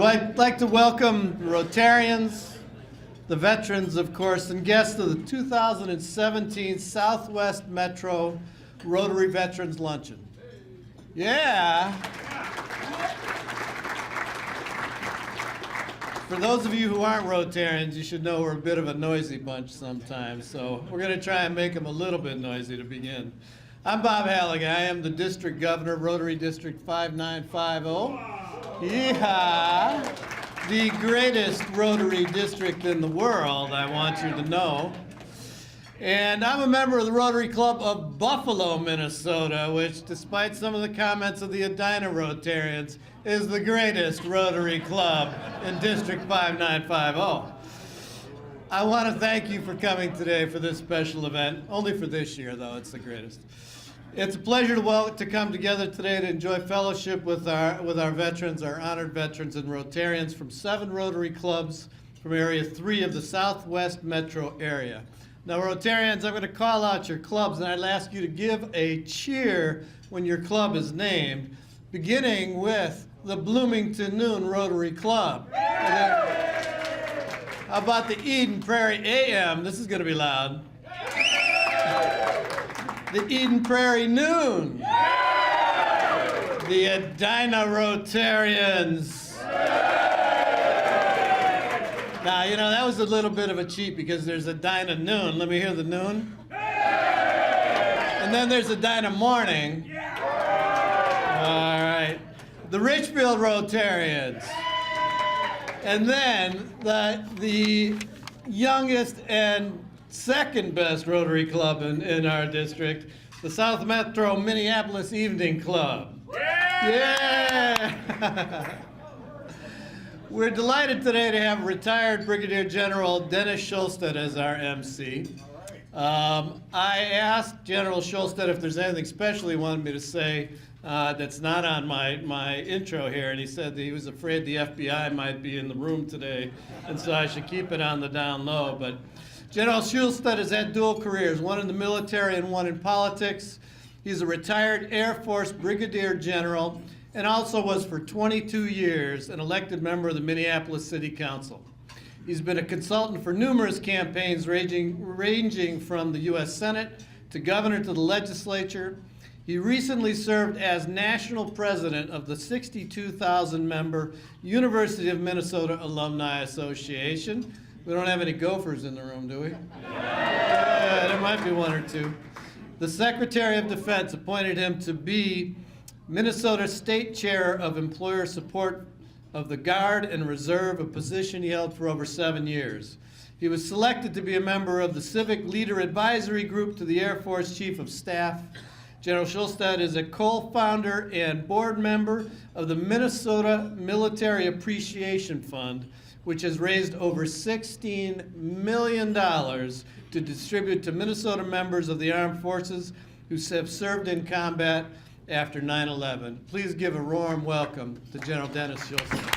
I'd like to welcome Rotarians, the veterans, of course, and guests of the 2017 Southwest Metro Rotary Veterans Luncheon. Yeah. For those of you who aren't Rotarians, you should know we're a bit of a noisy bunch sometimes, so we're going to try and make them a little bit noisy to begin. I'm Bob Halligan. I am the District Governor of Rotary District 5950. Yeehaw! The greatest Rotary district in the world, I want you to know. And I'm a member of the Rotary Club of Buffalo, Minnesota, which, despite some of the comments of the Edina Rotarians, is the greatest Rotary Club in District 5950. I want to thank you for coming today for this special event. Only for this year, though. It's the greatest. It's a pleasure to come together today to enjoy fellowship with our veterans, our honored veterans and Rotarians from 7 Rotary Clubs from Area 3 of the Southwest Metro area. Now, Rotarians, I'm going to call out your clubs, and I'd ask you to give a cheer when your club is named, beginning with the Bloomington Noon Rotary Club. How about the Eden Prairie AM? This is going to be loud. The Eden Prairie Noon. The Edina Rotarians. Now, you know, that was a little bit of a cheat because there's Edina Noon. Let me hear the noon. And then there's Edina Morning. All right. The Richfield Rotarians. And then the youngest and second best Rotary Club in our district, the South Metro Minneapolis Evening Club. Yeah! We're delighted today to have retired Brigadier General Dennis Schulstedt as our MC. I asked General Schulstedt if there's anything special he wanted me to say that's not on my intro here, and he said that he was afraid the FBI might be in the room today, and so I should keep it on the down low. But General Schulstedt has had dual careers, one in the military and one in politics. He's a retired Air Force Brigadier General and also was for 22 years an elected member of the Minneapolis City Council. He's been a consultant for numerous campaigns ranging from the U.S. Senate to governor to the legislature. He recently served as national president of the 62,000-member University of Minnesota Alumni Association. We don't have any Gophers in the room, do we? Yeah, there might be one or two. The Secretary of Defense appointed him to be Minnesota State Chair of Employer Support of the Guard and Reserve, a position he held for over 7 years. He was selected to be a member of the Civic Leader Advisory Group to the Air Force Chief of Staff. General Schulstedt is a co-founder and board member of the Minnesota Military Appreciation Fund, which has raised over $16 million to distribute to Minnesota members of the armed forces who have served in combat after 9/11. Please give a warm welcome to General Dennis Schulstedt.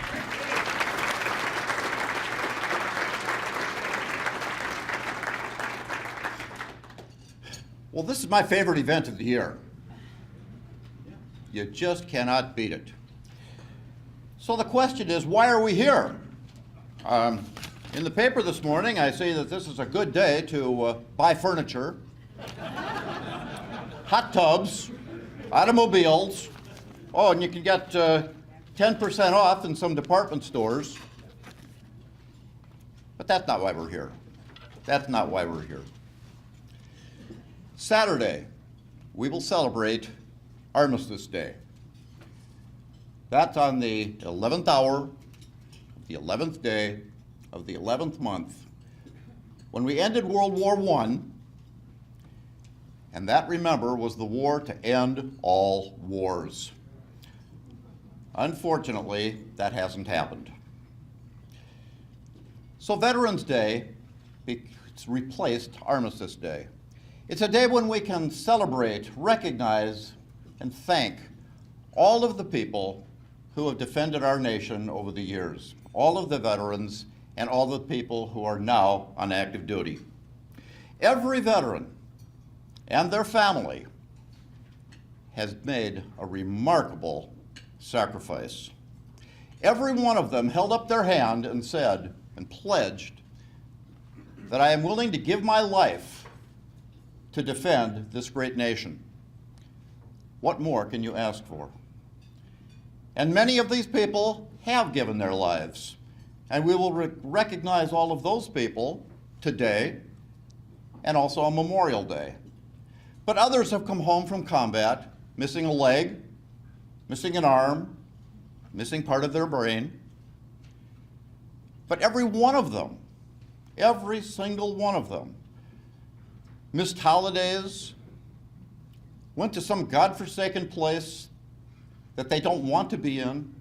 Well, this is my favorite event of the year. You just cannot beat it. So the question is, why are we here? In the paper this morning, I see that this is a good day to buy furniture, hot tubs, automobiles. Oh, and you can get 10% off in some department stores. But that's not why we're here. That's not why we're here. Saturday, we will celebrate Armistice Day. That's on the 11th hour, the 11th day of the 11th month, when we ended World War I, and that, remember, was the war to end all wars. Unfortunately, that hasn't happened. So Veterans Day, it's replaced Armistice Day. It's a day when we can celebrate, recognize, and thank all of the people who have defended our nation over the years, all of the veterans and all the people who are now on active duty. Every veteran and their family has made a remarkable sacrifice. Every one of them held up their hand and said and pledged that I am willing to give my life to defend this great nation. What more can you ask for? And many of these people have given their lives, and we will recognize all of those people today and also on Memorial Day. But others have come home from combat, missing a leg, missing an arm, missing part of their brain. But every one of them, every single one of them, missed holidays, went to some godforsaken place that they don't want to be in.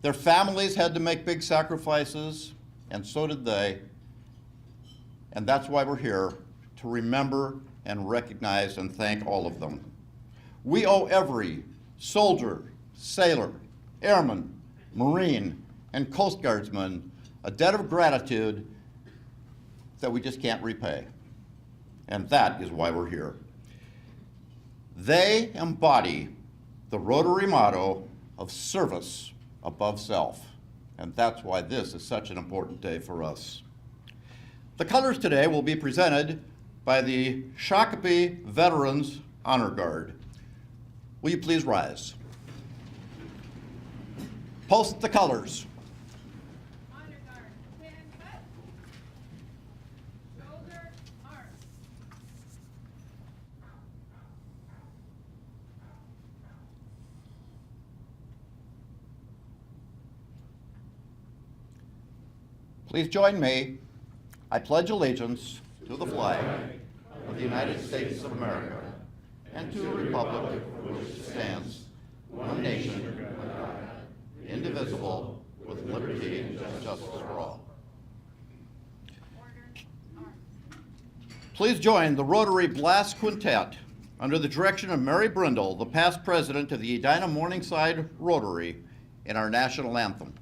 Their families had to make big sacrifices, and so did they. And that's why we're here, to remember and recognize and thank all of them. We owe every soldier, sailor, airman, Marine, and Coast Guardsman a debt of gratitude that we just can't repay. And that is why we're here. They embody the Rotary motto of service above self. And that's why this is such an important day for us. The colors today will be presented by the Shakopee Veterans Honor Guard. Will you please rise? Post the colors. Honor guard, hand cut. Shoulder, arm. Please join me. I pledge allegiance to the flag of the United States of America and to the republic for which it stands, one nation, under God, indivisible, with liberty and justice for all. Please join the Rotary Blast Quintet under the direction of Mary Brindle, the past president of the Edina Morningside Rotary, in our national anthem.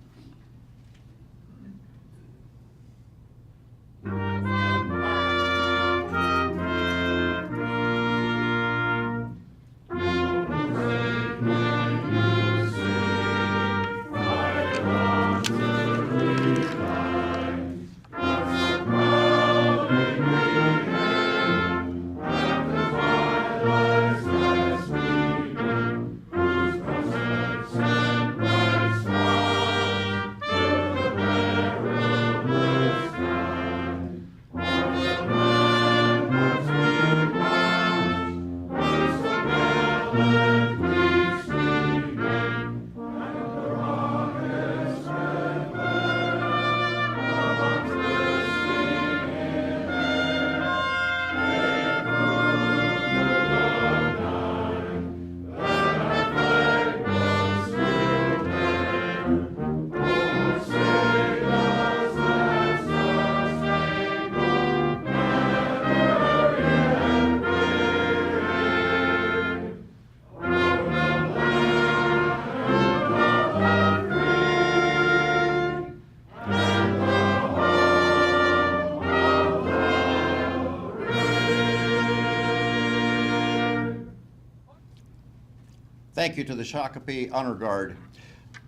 Thank you to the Shakopee Honor Guard.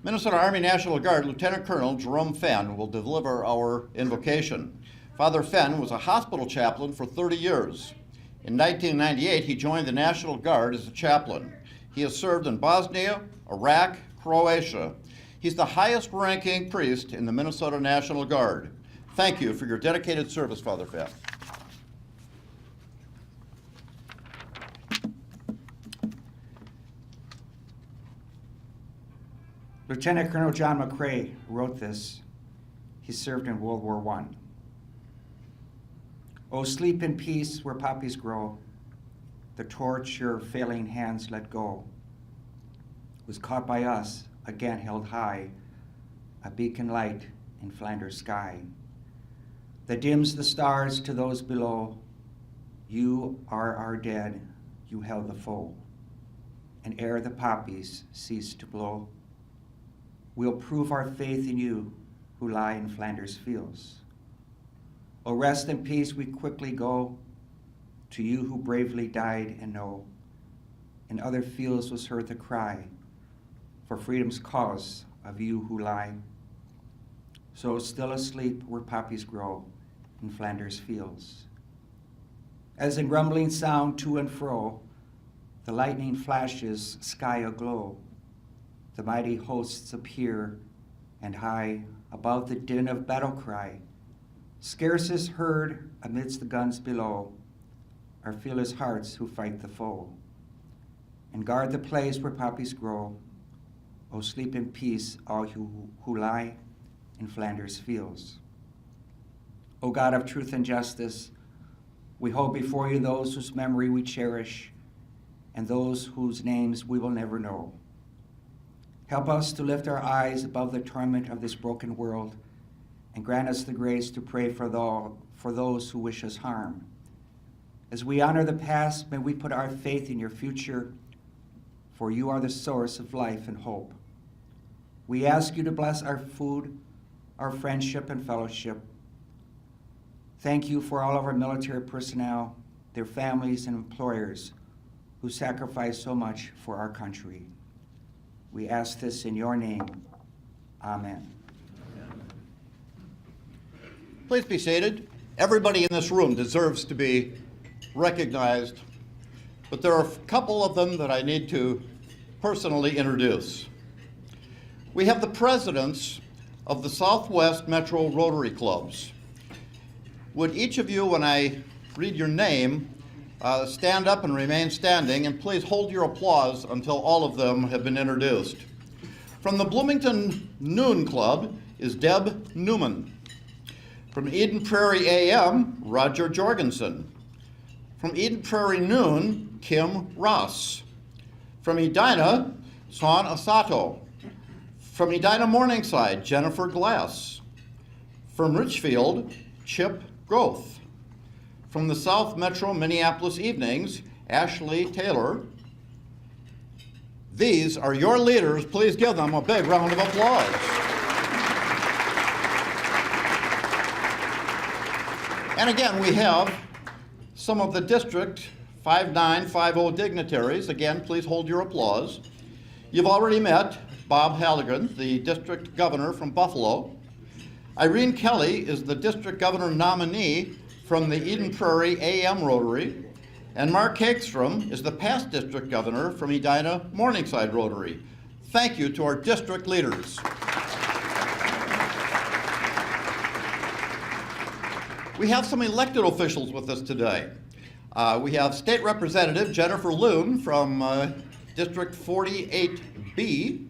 Minnesota Army National Guard Lieutenant Colonel Jerome Fenn will deliver our invocation. Father Fenn was a hospital chaplain for 30 years. In 1998, he joined the National Guard as a chaplain. He has served in Bosnia, Iraq, Croatia. He's the highest ranking priest in the Minnesota National Guard. Thank you for your dedicated service, Father Fenn. Lieutenant Colonel John McCrae wrote this. He served in World War I. Oh, sleep in peace where poppies grow. The torch your failing hands let go was caught by us, again held high, a beacon light in Flanders sky that dims the stars to those below. You are our dead, you held the foe, and ere the poppies cease to blow, we'll prove our faith in you who lie in Flanders fields. O rest in peace we quickly go to you who bravely died and know. In other fields was heard the cry for freedom's cause of you who lie. So still asleep where poppies grow in Flanders fields. As in rumbling sound to and fro, the lightning flashes sky aglow. The mighty hosts appear, and high above the din of battle cry, scarce is heard amidst the guns below, are fearless hearts who fight the foe, and guard the place where poppies grow. O sleep in peace, all who lie in Flanders fields. O God of truth and justice, we hold before you those whose memory we cherish and those whose names we will never know. Help us to lift our eyes above the torment of this broken world and grant us the grace to pray for those who wish us harm. As we honor the past, may we put our faith in your future, for you are the source of life and hope. We ask you to bless our food, our friendship and fellowship. Thank you for all of our military personnel, their families and employers who sacrifice so much for our country. We ask this in your name. Amen. Please be seated. Everybody in this room deserves to be recognized, but there are a couple of them that I need to personally introduce. We have the presidents of the Southwest Metro Rotary Clubs. Would each of you, when I read your name, stand up and remain standing, and please hold your applause until all of them have been introduced. From the Bloomington Noon Club is Deb Newman. From Eden Prairie AM, Roger Jorgensen. From Eden Prairie Noon, Kim Ross. From Edina, Son Asato. From Edina Morningside, Jennifer Glass. From Richfield, Chip Groth. From the South Metro Minneapolis Evenings, Ashley Taylor. These are your leaders. Please give them a big round of applause. And again, we have some of the District 5950 dignitaries. Again, please hold your applause. You've already met Bob Halligan, the District Governor from Buffalo. Irene Kelly is the District Governor nominee from the Eden Prairie AM Rotary, and Mark Hagstrom is the past District Governor from Edina Morningside Rotary. Thank you to our district leaders. We have some elected officials with us today. We have State Representative Jennifer Loon from District 48B.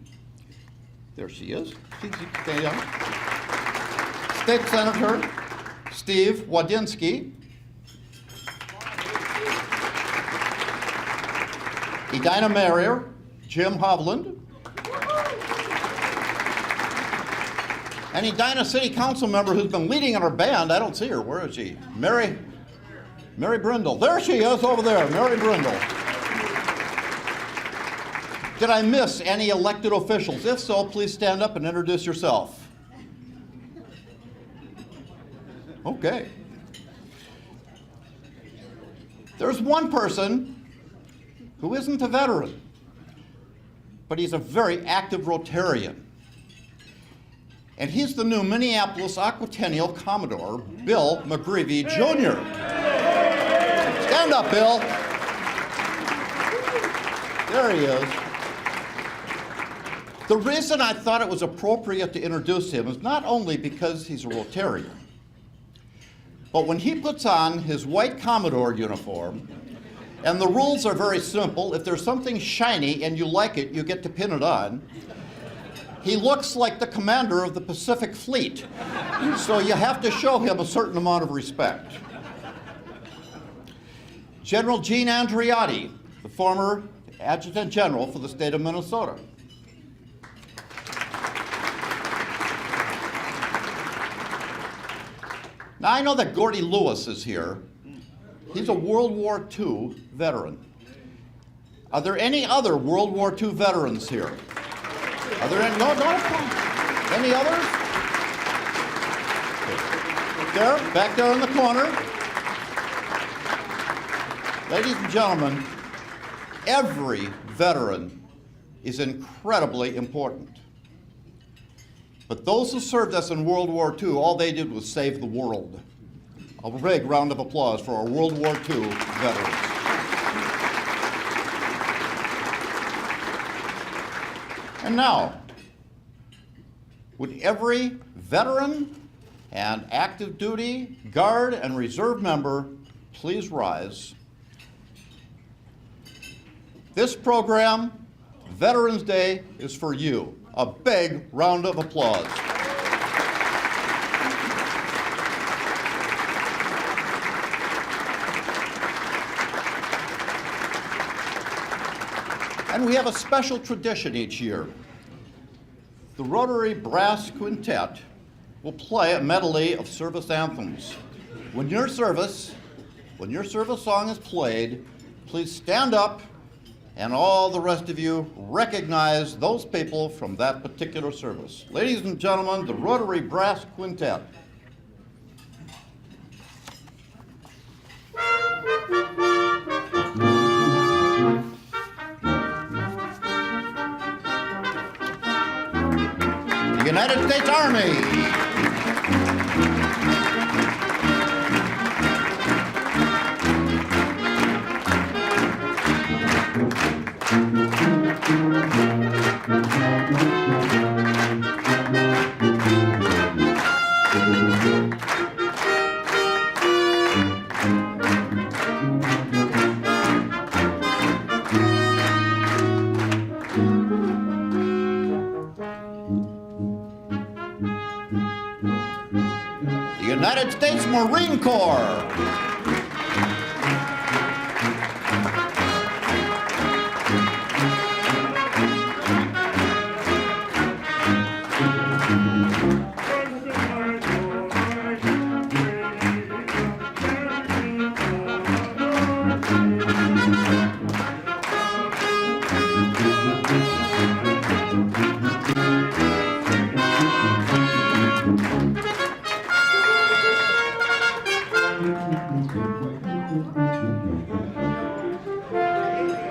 There she is. Stay down. State Senator Steve Wadinsky. Edina Mayor Jim Hovland. And Edina City Council member who's been leading in our band. I don't see her. Where is she? Mary Brindle. There she is over there, Mary Brindle. Did I miss any elected officials? If so, please stand up and introduce yourself. Okay. There's one person who isn't a veteran, but he's a very active Rotarian. And he's the new Minneapolis Aquatennial Commodore, Bill McGreevy Jr. Stand up, Bill. There he is. The reason I thought it was appropriate to introduce him is not only because he's a Rotarian, but when he puts on his white Commodore uniform, and the rules are very simple, if there's something shiny and you like it, you get to pin it on, he looks like the commander of the Pacific Fleet. So you have to show him a certain amount of respect. General Gene Andreotti, the former Adjutant General for the state of Minnesota. Now, I know that Gordy Lewis is here. He's a World War II veteran. Are there any other World War II veterans here? Are there any? No. Any others? There, back there in the corner. Ladies and gentlemen, every veteran is incredibly important. But those who served us in World War II, all they did was save the world. A big round of applause for our World War II veterans. And now, would every veteran and active duty, Guard, and Reserve member please rise? This program, Veterans Day, is for you. A big round of applause. And we have a special tradition each year. The Rotary Brass Quintet will play a medley of service anthems. When your service song is played, please stand up, and all the rest of you recognize those people from that particular service. Ladies and gentlemen, the Rotary Brass Quintet. The United States Army. The United States Marine Corps.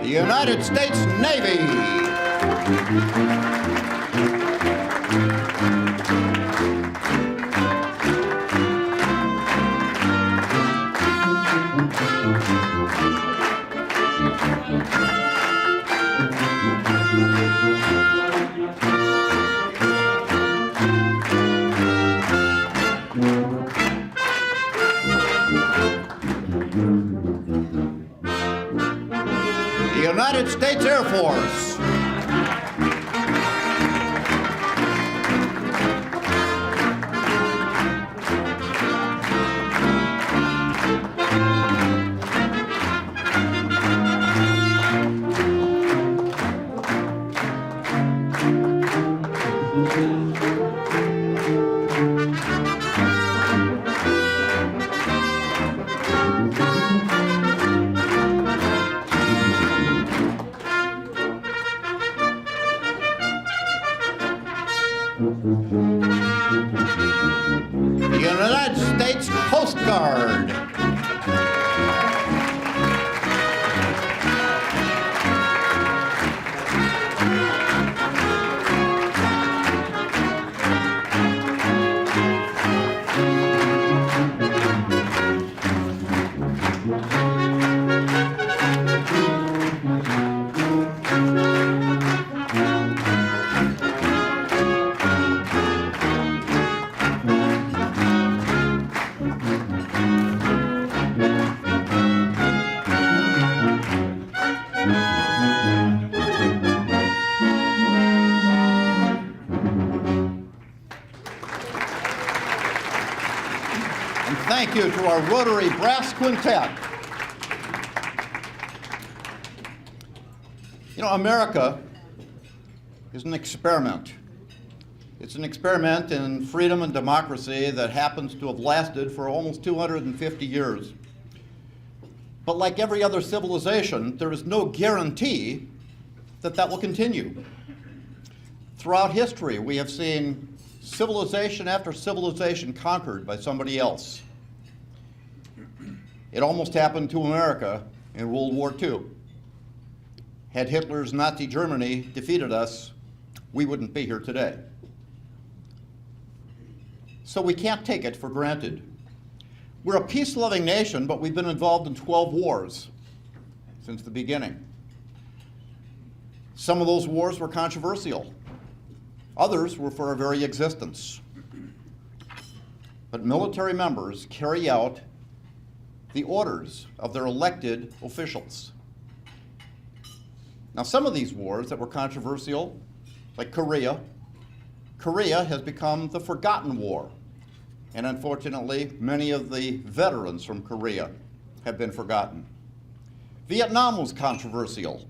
The United States Navy. The United States Air Force. The United States Coast Guard. And thank you to our Rotary Brass Quintet. You know, America is an experiment. It's an experiment in freedom and democracy that happens to have lasted for almost 250 years. But like every other civilization, there is no guarantee that that will continue. Throughout history, we have seen civilization after civilization conquered by somebody else. It almost happened to America in World War II. Had Hitler's Nazi Germany defeated us, we wouldn't be here today. so we can't take it for granted. We're a peace-loving nation, but we've been involved in 12 wars since the beginning. Some of those wars were controversial. Others were for our very existence. But military members carry out the orders of their elected officials. Now, some of these wars that were controversial, like Korea has become the forgotten war. And unfortunately, many of the veterans from Korea have been forgotten. Vietnam was controversial.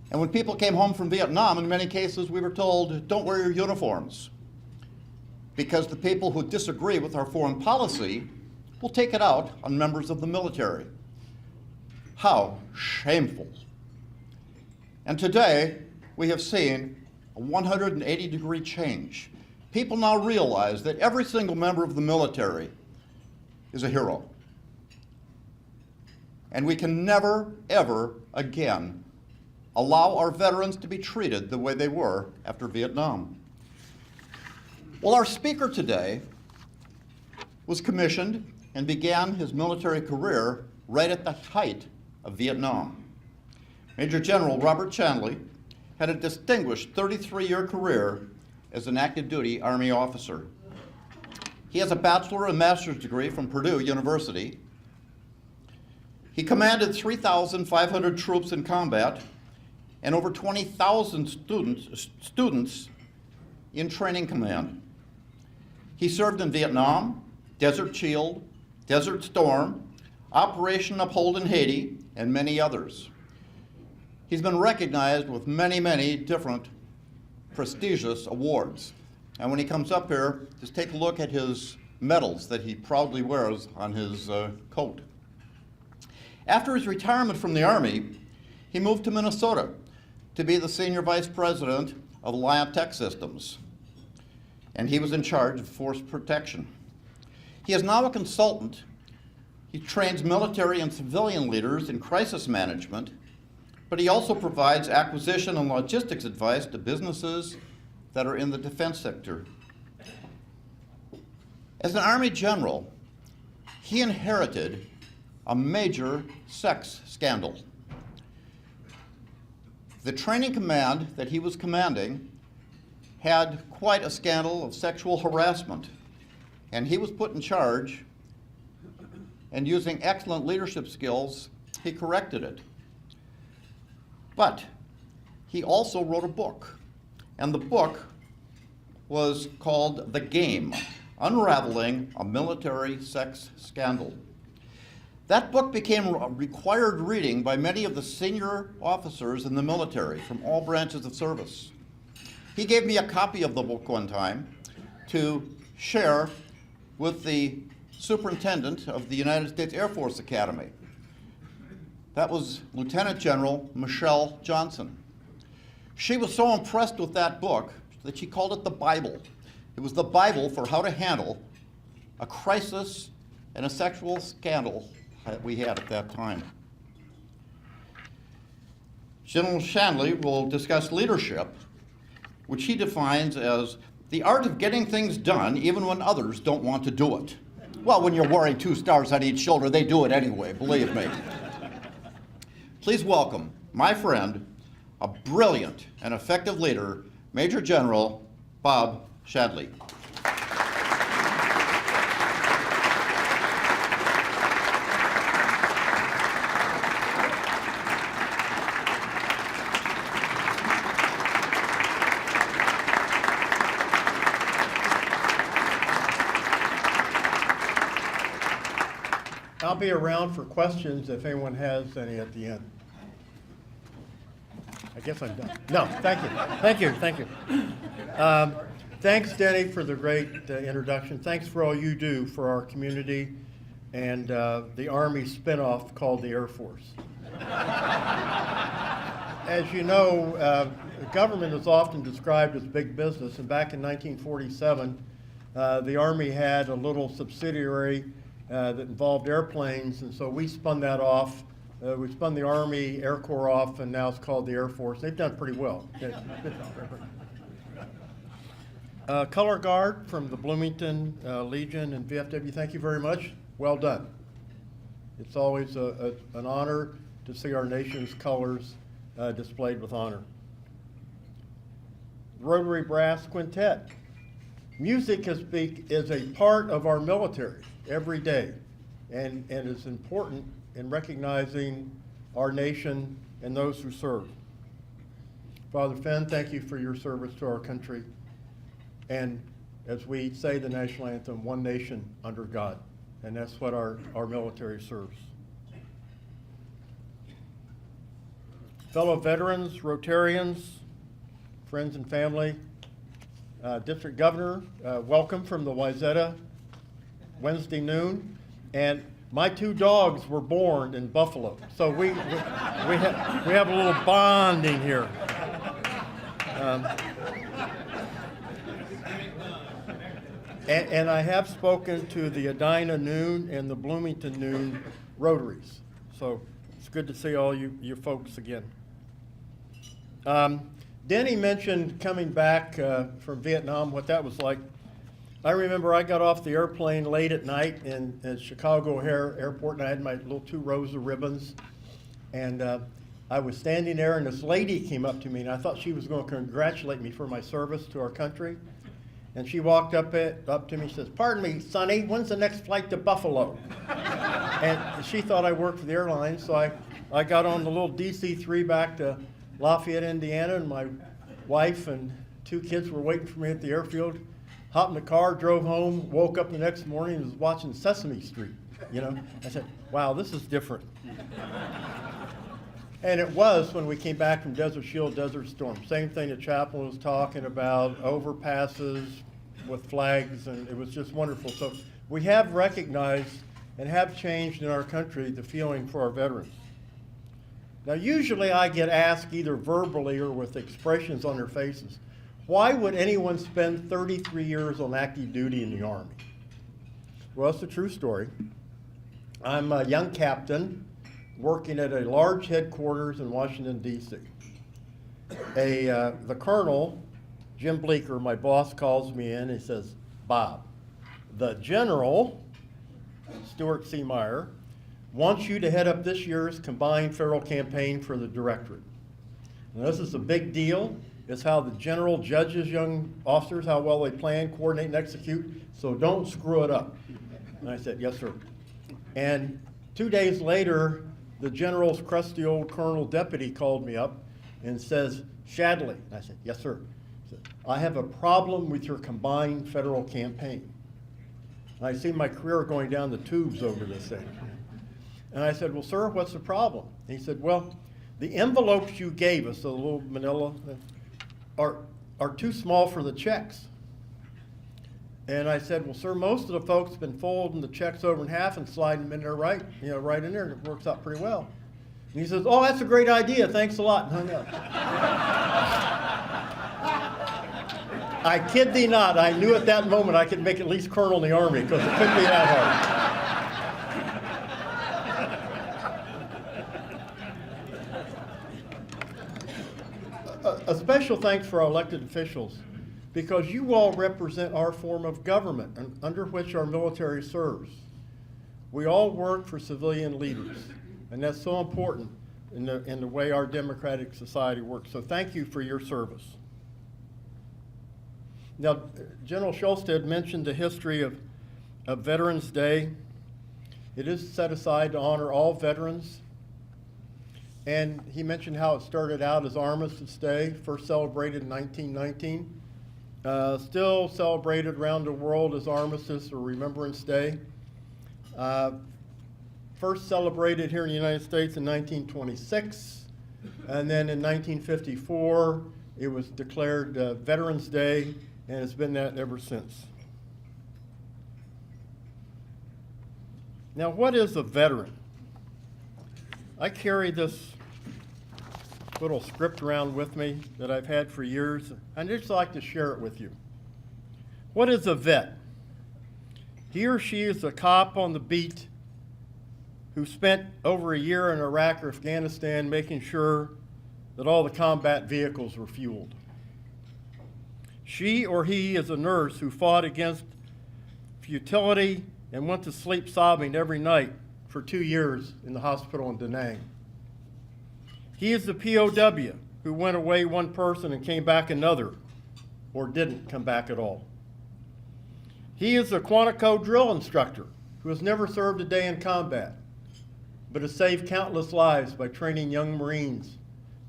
And when people came home from Vietnam, in many cases, we were told, don't wear your uniforms, because the people who disagree with our foreign policy will take it out on members of the military. How shameful. And today, we have seen a 180-degree change. People now realize that every single member of the military is a hero. And we can never, ever again allow our veterans to be treated the way they were after Vietnam. Well, our speaker today was commissioned and began his military career right at the height of Vietnam. Major General Robert Chandley had a distinguished 33-year career as an active duty Army officer. He has a bachelor and master's degree from Purdue University. He commanded 3,500 troops in combat and over 20,000 students in training command. He served in Vietnam, Desert Shield, Desert Storm, Operation Uphold in Haiti, and many others. He's been recognized with many, many different prestigious awards. And when he comes up here, just take a look at his medals that he proudly wears on his coat. After his retirement from the Army, he moved to Minnesota to be the Senior Vice President of Alliant Tech Systems. And he was in charge of force protection. He is now a consultant. He trains military and civilian leaders in crisis management, but he also provides acquisition and logistics advice to businesses that are in the defense sector. As an Army general, he inherited a major sex scandal. The training command that he was commanding had quite a scandal of sexual harassment, and he was put in charge, and using excellent leadership skills, he corrected it. But he also wrote a book, and the book was called The Game: Unraveling a Military Sex Scandal. That book became a required reading by many of the senior officers in the military from all branches of service. He gave me a copy of the book one time to share with the superintendent of the United States Air Force Academy. That was Lieutenant General Michelle Johnson. She was so impressed with that book that she called it the Bible. It was the Bible for how to handle a crisis and a sexual scandal that we had at that time. General Chandley will discuss leadership, which he defines as the art of getting things done even when others don't want to do it. Well, when you're wearing 2 stars on each shoulder, they do it anyway, believe me. Please welcome my friend, a brilliant and effective leader, Major General Bob Chandley. I'll be around for questions if anyone has any at the end. I guess I'm done. No, thank you. Thank you. Thank you. Thanks, Denny, for the great introduction. Thanks for all you do for our community and the Army spinoff called the Air Force. As you know, government is often described as big business, and back in 1947, the Army had a little subsidiary that involved airplanes, and so we spun that off. We spun the Army Air Corps off, and now it's called the Air Force. They've done pretty well. Color Guard from the Bloomington Legion and VFW, thank you very much. Well done. It's always an honor to see our nation's colors displayed with honor. Rotary Brass Quintet. Music is a part of our military every day and is important in recognizing our nation and those who serve. Father Fenn, thank you for your service to our country. And as we say the national anthem, one nation under God. And that's what our military serves. Fellow veterans, Rotarians, friends and family, District Governor, welcome from the Wayzata Wednesday noon. And my two dogs were born in Buffalo, so we have a little bonding here. And I have spoken to the Edina Noon and the Bloomington Noon Rotaries, so it's good to see all you folks again. Denny mentioned coming back from Vietnam, what that was like. I remember I got off the airplane late at night in Chicago O'Hare Airport, and I had my little 2 rows of ribbons. And I was standing there, and this lady came up to me, and I thought she was going to congratulate me for my service to our country. And she walked up to me and says, "Pardon me, Sonny, when's the next flight to Buffalo?" And she thought I worked for the airline, so I got on the little DC-3 back to Lafayette, Indiana, and my wife and 2 kids were waiting for me at the airfield. Hopped in the car, drove home, woke up the next morning and was watching Sesame Street, you know. I said, wow, this is different. And it was when we came back from Desert Shield, Desert Storm. Same thing that Chaplain was talking about, overpasses with flags, and it was just wonderful. So we have recognized and have changed in our country the feeling for our veterans. Now, usually I get asked either verbally or with expressions on their faces, why would anyone spend 33 years on active duty in the Army? Well, it's a true story. I'm a young captain working at a large headquarters in Washington, D.C. The colonel, Jim Bleeker, my boss, calls me in and he says, "Bob, the general, Stuart C. Meyer, wants you to head up this year's combined federal campaign for the directorate. Now, this is a big deal. It's how the general judges young officers, how well they plan, coordinate, and execute, so don't screw it up." And I said, "Yes, sir." And 2 days later, the general's crusty old colonel deputy called me up and says, "Shadley." And I said, "Yes, sir." He said, "I have a problem with your combined federal campaign." And I see my career going down the tubes over this thing. And I said, "Well, sir, what's the problem?" And he said, "Well, the envelopes you gave us, the little manila, are too small for the checks." And I said, "Well, sir, most of the folks have been folding the checks over in half and sliding them in there right in there, and it works out pretty well." And he says, "Oh, that's a great idea, thanks a lot," and hung up. I kid thee not, I knew at that moment I could make at least colonel in the Army, because it couldn't be that hard. A special thanks for our elected officials, because you all represent our form of government under which our military serves. We all work for civilian leaders, and that's so important in the way our democratic society works. So thank you for your service. Now, General Schulstead mentioned the history of Veterans Day. It is set aside to honor all veterans. And he mentioned how it started out as Armistice Day, first celebrated in 1919. Still celebrated around the world as Armistice or Remembrance Day. First celebrated here in the United States in 1926. And then in 1954, it was declared Veterans Day, and it's been that ever since. Now, what is a veteran? I carry this little script around with me that I've had for years. I'd just like to share it with you. What is a vet? He or she is a cop on the beat who spent over a year in Iraq or Afghanistan making sure that all the combat vehicles were fueled. She or he is a nurse who fought against futility and went to sleep sobbing every night for 2 years in the hospital in Da Nang. He is the POW who went away one person and came back another, or didn't come back at all. He is the Quantico drill instructor who has never served a day in combat, but has saved countless lives by training young Marines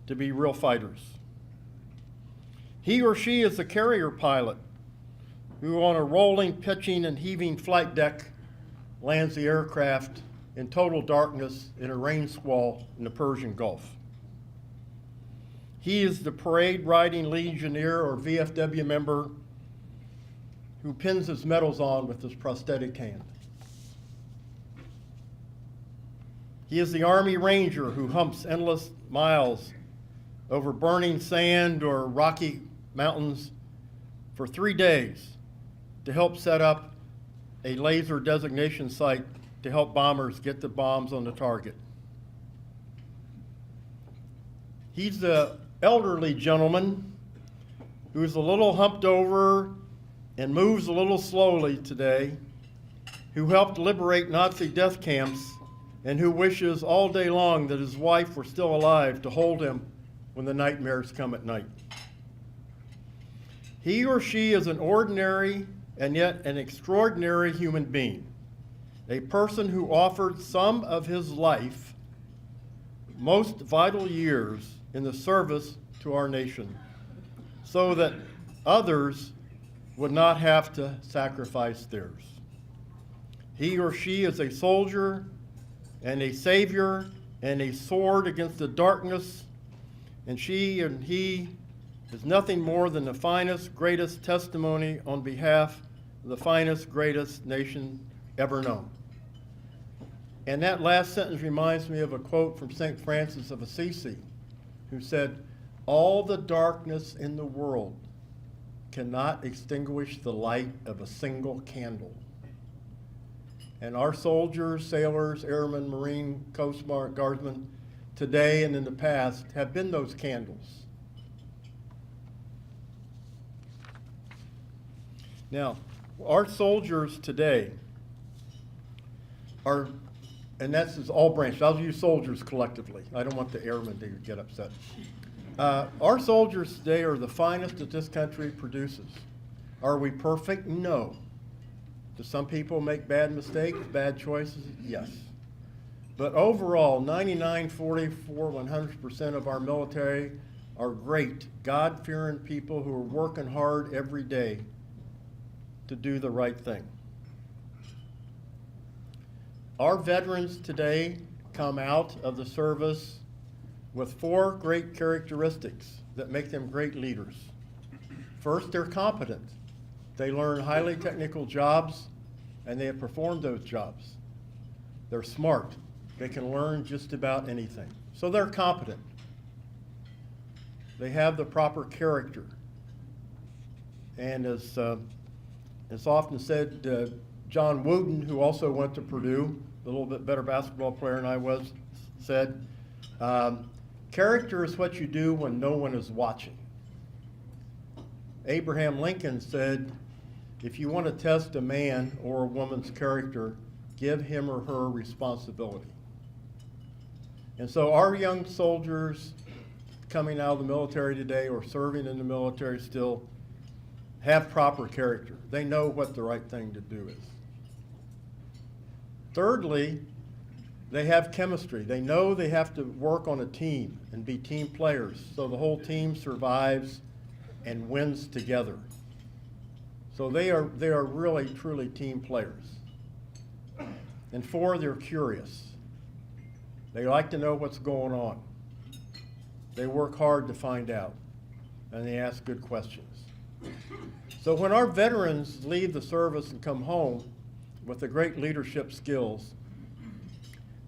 to be real fighters. He or she is the carrier pilot who, on a rolling, pitching, and heaving flight deck, lands the aircraft in total darkness in a rain squall in the Persian Gulf. He is the parade riding Legionnaire or VFW member who pins his medals on with his prosthetic hand. He is the Army Ranger who humps endless miles over burning sand or rocky mountains for 3 days to help set up a laser designation site to help bombers get the bombs on the target. He's the elderly gentleman who's a little humped over and moves a little slowly today, who helped liberate Nazi death camps and who wishes all day long that his wife were still alive to hold him when the nightmares come at night. He or she is an ordinary and yet an extraordinary human being, a person who offered some of his life, most vital years, in the service to our nation, so that others would not have to sacrifice theirs. He or she is a soldier and a savior and a sword against the darkness, and she and he is nothing more than the finest, greatest testimony on behalf of the finest, greatest nation ever known. And that last sentence reminds me of a quote from St. Francis of Assisi, who said, "All the darkness in the world cannot extinguish the light of a single candle." And our soldiers, sailors, airmen, Marine, Coast Guardsmen, today and in the past, have been those candles. Now, our soldiers today are, and that's all branches, I'll use soldiers collectively. I don't want the airmen to get upset. Our soldiers today are the finest that this country produces. Are we perfect? No. Do some people make bad mistakes, bad choices? Yes. But overall, 99, 44, 100% of our military are great, God-fearing people who are working hard every day to do the right thing. Our veterans today come out of the service with 4 great characteristics that make them great leaders. First, they're competent. They learn highly technical jobs, and they have performed those jobs. They're smart. They can learn just about anything. So they're competent. They have the proper character. And as often said, John Wooden, who also went to Purdue, a little bit better basketball player than I was, said, character is what you do when no one is watching. Abraham Lincoln said, if you want to test a man or a woman's character, give him or her responsibility. And so our young soldiers coming out of the military today or serving in the military still have proper character. They know what the right thing to do is. Thirdly, they have chemistry. They know they have to work on a team and be team players so the whole team survives and wins together. So they are really, truly team players. And 4, they're curious. They like to know what's going on. They work hard to find out, and they ask good questions. So when our veterans leave the service and come home with the great leadership skills,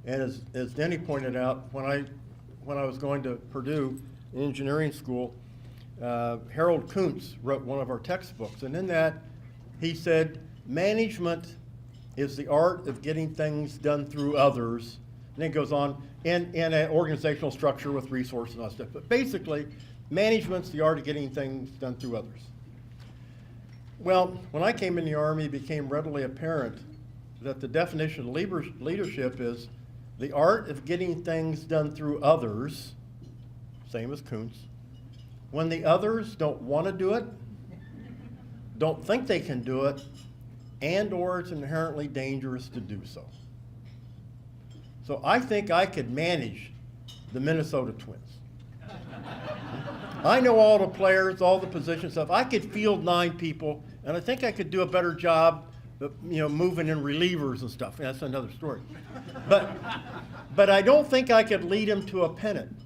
and as Denny pointed out, when I was going to Purdue engineering school, Harold Kuntz wrote one of our textbooks, and in that he said, management is the art of getting things done through others, and then it goes on, in an organizational structure with resources and all that stuff. But basically, management's the art of getting things done through others. Well, when I came in the Army, it became readily apparent that the definition of leadership is the art of getting things done through others, same as Kuntz, when the others don't want to do it, don't think they can do it, and or it's inherently dangerous to do so. So I think I could manage the Minnesota Twins. I know all the players, all the position stuff. I could field 9 people, and I think I could do a better job of, moving in relievers and stuff. That's another story. But I don't think I could lead them to a pennant.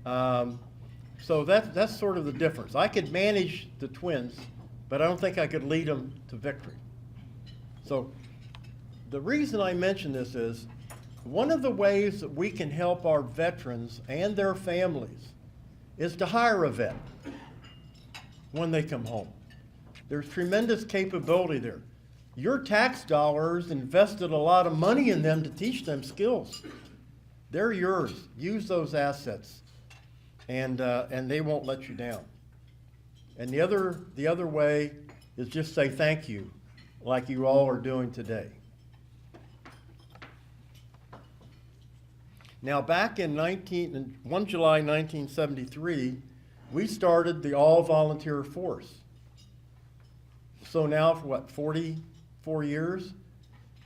So that's sort of the difference. I could manage the Twins, but I don't think I could lead them to victory. So the reason I mention this is one of the ways that we can help our veterans and their families is to hire a vet when they come home. There's tremendous capability there. Your tax dollars invested a lot of money in them to teach them skills. They're yours. Use those assets, and they won't let you down. And the other way is just say thank you, like you all are doing today. Now, back in 1 July 1973, we started the all-volunteer force. So now, for what, 44 years?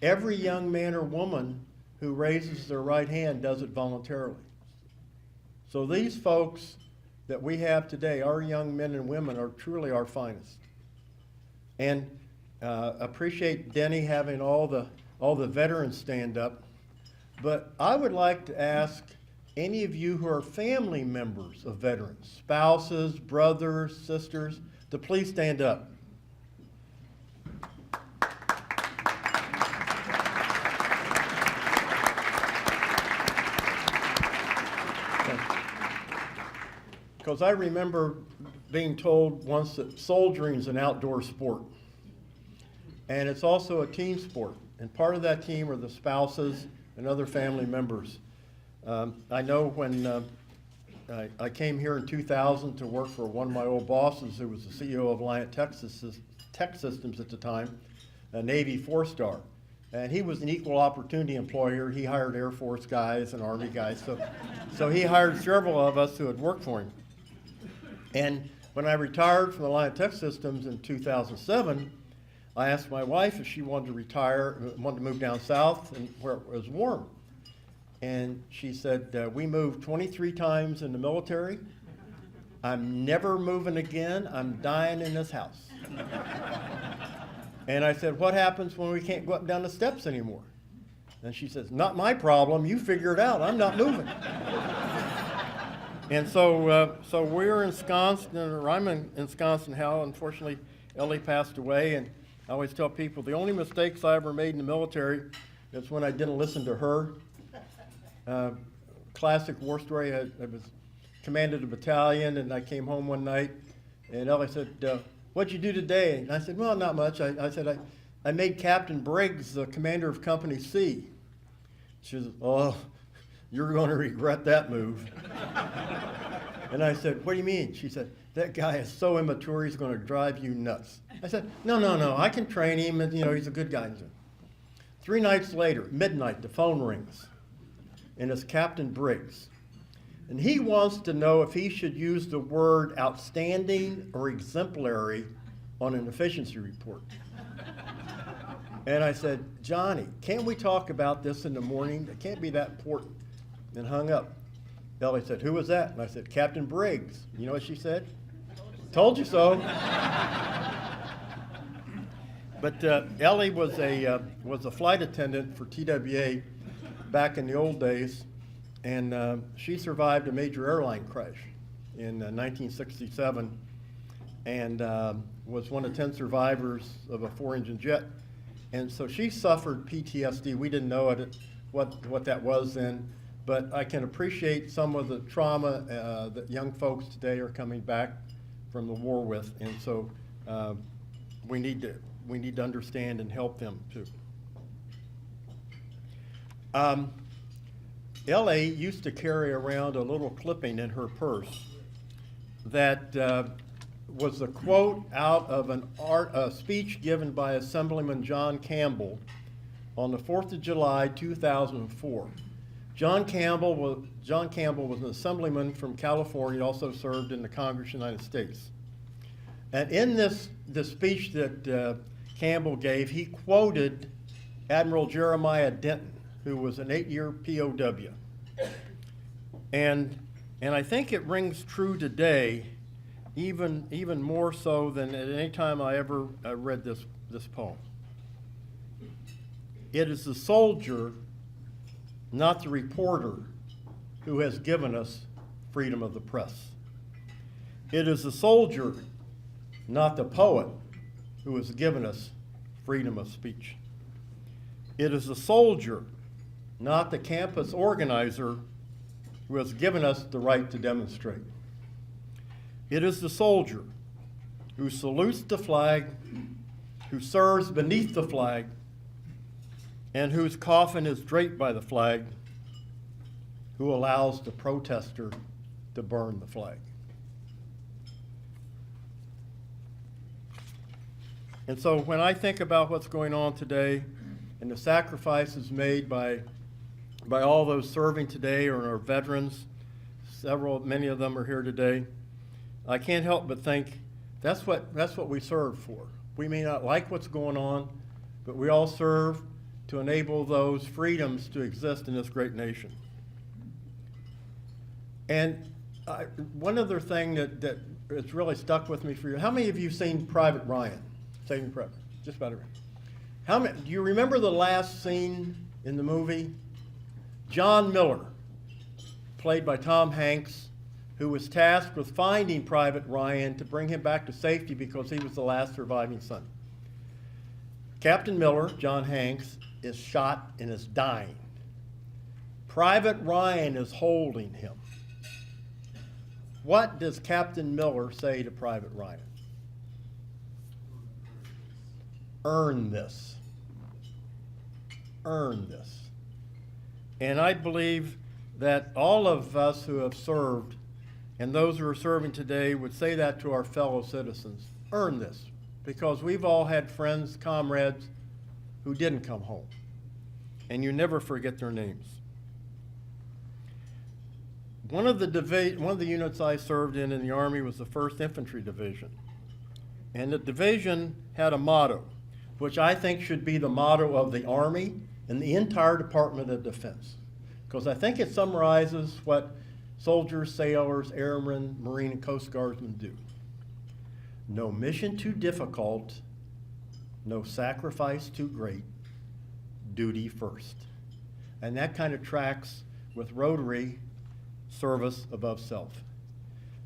Every young man or woman who raises their right hand does it voluntarily. So these folks that we have today, our young men and women, are truly our finest. And appreciate Denny having all the veterans stand up. But I would like to ask any of you who are family members of veterans, spouses, brothers, sisters, to please stand up. Because I remember being told once that soldiering is an outdoor sport. And it's also a team sport. And part of that team are the spouses and other family members. I know when I came here in 2000 to work for one of my old bosses, who was the CEO of Alliant Tech Systems at the time, a Navy 4-star. And he was an equal opportunity employer. He hired Air Force guys and Army guys. So he hired several of us who had worked for him. And when I retired from Alliant Tech Systems in 2007, I asked my wife if she wanted to retire, wanted to move down south and where it was warm. And she said, we moved 23 times in the military. I'm never moving again. I'm dying in this house. And I said, what happens when we can't go up and down the steps anymore? And she says, not my problem. You figure it out. I'm not moving. And so we're ensconced, or I'm ensconced in hell. Unfortunately, Ellie passed away, and I always tell people the only mistakes I ever made in the military is when I didn't listen to her. Classic war story, I was commanded a battalion, and I came home one night, and Ellie said, what'd you do today? And I said, well, not much. I said, I made Captain Briggs the commander of Company C. She said, oh, you're going to regret that move. And I said, what do you mean? She said, that guy is so immature, he's going to drive you nuts. I said, no, I can train him, and he's a good guy. 3 nights later, midnight, the phone rings, and it's Captain Briggs. And he wants to know if he should use the word outstanding or exemplary on an efficiency report. And I said, Johnny, can't we talk about this in the morning? It can't be that important. And hung up. Ellie said, who was that? And I said, Captain Briggs. You know what she said? Told you so. But Ellie was a flight attendant for TWA back in the old days, and she survived a major airline crash in 1967, and was one of 10 survivors of a 4-engine jet. And so she suffered PTSD. We didn't know what that was then. But I can appreciate some of the trauma that young folks today are coming back from the war with, and so we need to understand and help them too. Ellie used to carry around a little clipping in her purse that was a quote out of a speech given by Assemblyman John Campbell on the 4th of July, 2004. John Campbell was an assemblyman from California, also served in the Congress of the United States. And in this speech that Campbell gave, he quoted Admiral Jeremiah Denton, who was an 8-year POW. And I think it rings true today, even more so than at any time I ever read this poem. It is the soldier, not the reporter, who has given us freedom of the press. It is the soldier, not the poet, who has given us freedom of speech. It is the soldier, not the campus organizer, who has given us the right to demonstrate. It is the soldier who salutes the flag, who serves beneath the flag, and whose coffin is draped by the flag, who allows the protester to burn the flag. And so when I think about what's going on today and the sacrifices made by all those serving today or our veterans, many of them are here today, I can't help but think that's what we serve for. We may not like what's going on, but we all serve to enable those freedoms to exist in this great nation. And one other thing that it's really stuck with me for you, how many of you have seen Private Ryan? Saving Private, just about everyone. Do you remember the last scene in the movie? John Miller, played by Tom Hanks, who was tasked with finding Private Ryan to bring him back to safety because he was the last surviving son. Captain Miller, John Hanks, is shot and is dying. Private Ryan is holding him. What does Captain Miller say to Private Ryan? Earn this. Earn this. And I believe that all of us who have served and those who are serving today would say that to our fellow citizens. Earn this. Because we've all had friends, comrades, who didn't come home. And you never forget their names. One of the units I served in the Army was the 1st Infantry Division. And the division had a motto, which I think should be the motto of the Army and the entire Department of Defense. Because I think it summarizes what soldiers, sailors, airmen, Marine, and Coast Guardsmen do. No mission too difficult, no sacrifice too great, duty first. And that kind of tracks with Rotary, service above self.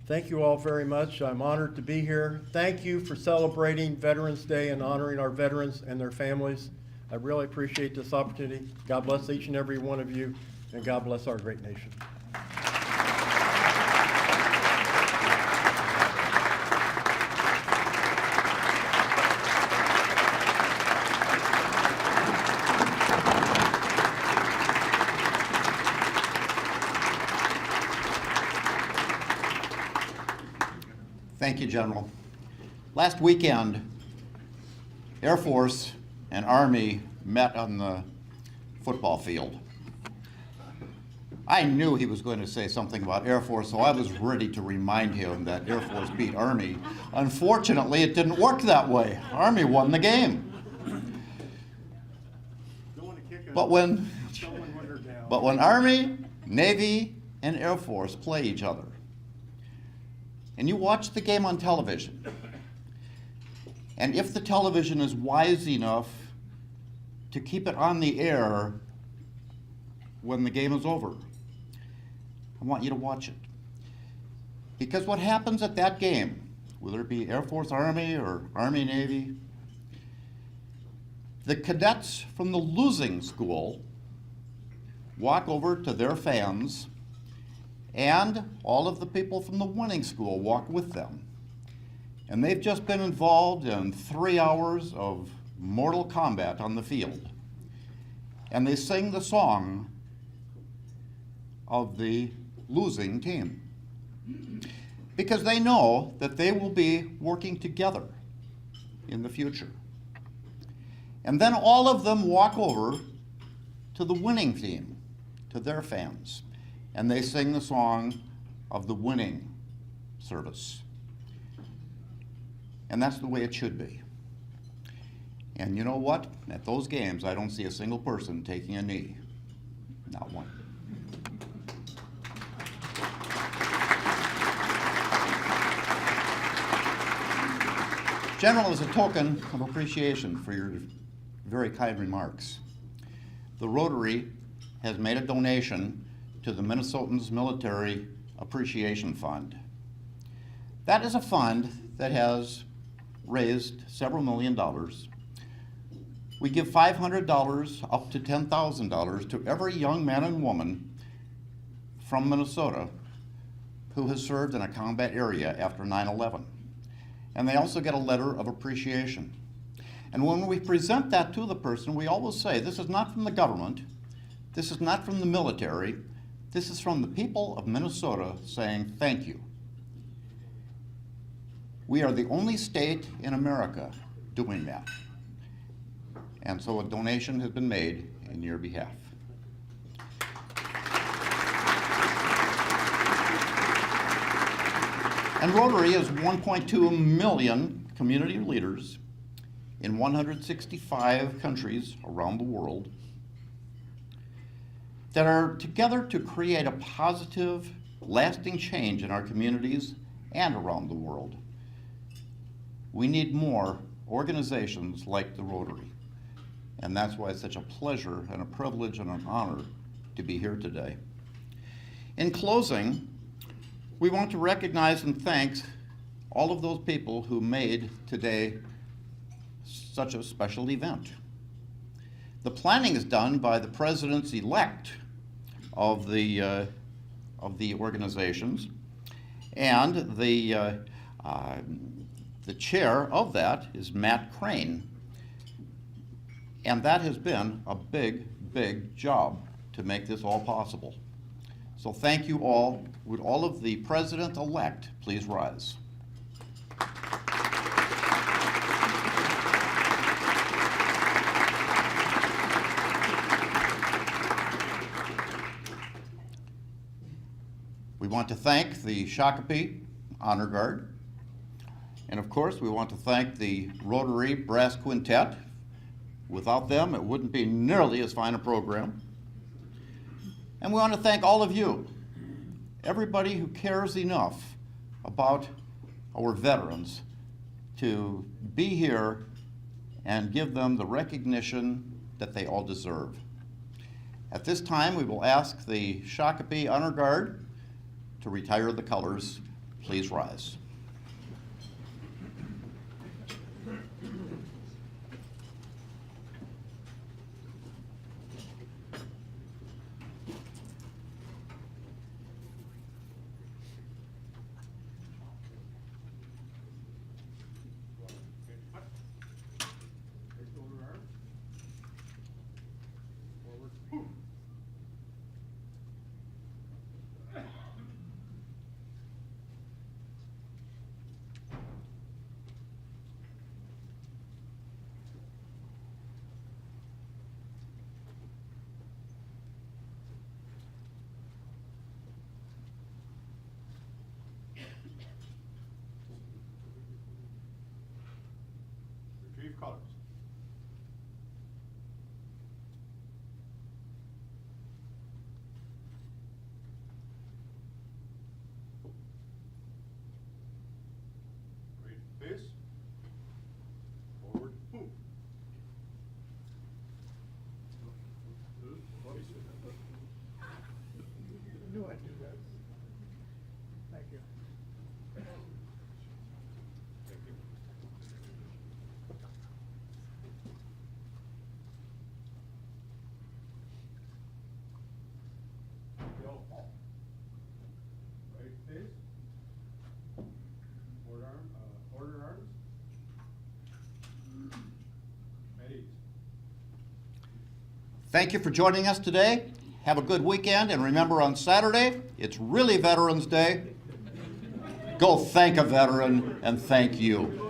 Thank you all very much. I'm honored to be here. Thank you for celebrating Veterans Day and honoring our veterans and their families. I really appreciate this opportunity. God bless each and every one of you, and God bless our great nation. Thank you, General. Last weekend, Air Force and Army met on the football field. I knew he was going to say something about Air Force, so I was ready to remind him that Air Force beat Army. Unfortunately, it didn't work that way. Army won the game. But when Army, Navy, and Air Force play each other, and you watch the game on television, and if the television is wise enough to keep it on the air when the game is over, I want you to watch it. Because what happens at that game, whether it be Air Force, Army, or Army, Navy, the cadets from the losing school walk over to their fans, and all of the people from the winning school walk with them. And they've just been involved in 3 hours of mortal combat on the field. And they sing the song of the losing team. because they know that they will be working together in the future. And then all of them walk over to the winning team, to their fans, and they sing the song of the winning service. And that's the way it should be. And you know what? At those games, I don't see a single person taking a knee. Not one. General, as a token of appreciation for your very kind remarks, the Rotary has made a donation to the Minnesotans Military Appreciation Fund. That is a fund that has raised several $1,000,000. We give $500 up to $10,000 to every young man and woman from Minnesota who has served in a combat area after 9/11. And they also get a letter of appreciation. And when we present that to the person, we always say, this is not from the government, this is not from the military, this is from the people of Minnesota saying thank you. We are the only state in America doing that. And so a donation has been made in your behalf. And Rotary is 1.2 million community leaders in 165 countries around the world that are together to create a positive, lasting change in our communities and around the world. We need more organizations like the Rotary. And that's why it's such a pleasure and a privilege and an honor to be here today. In closing, we want to recognize and thank all of those people who made today such a special event. The planning is done by the presidents-elect of the organizations, and the chair of that is Matt Crane. And that has been a big, big job to make this all possible. So thank you all. Would all of the president-elect please rise? We want to thank the Shakopee Honor Guard. And of course, we want to thank the Rotary Brass Quintet. Without them, it wouldn't be nearly as fine a program. And we want to thank all of you, everybody who cares enough about our veterans to be here and give them the recognition that they all deserve. At this time, we will ask the Shakopee Honor Guard to retire the colors. Please rise. Retrieve colors. Ready, face. Forward, move. knew I'd do that. Thank you. Thank you. Go. Right face. Forward arm, forward arms. At ease. Thank you for joining us today. Have a good weekend, and remember on Saturday, it's really Veterans Day. Go thank a veteran and thank you.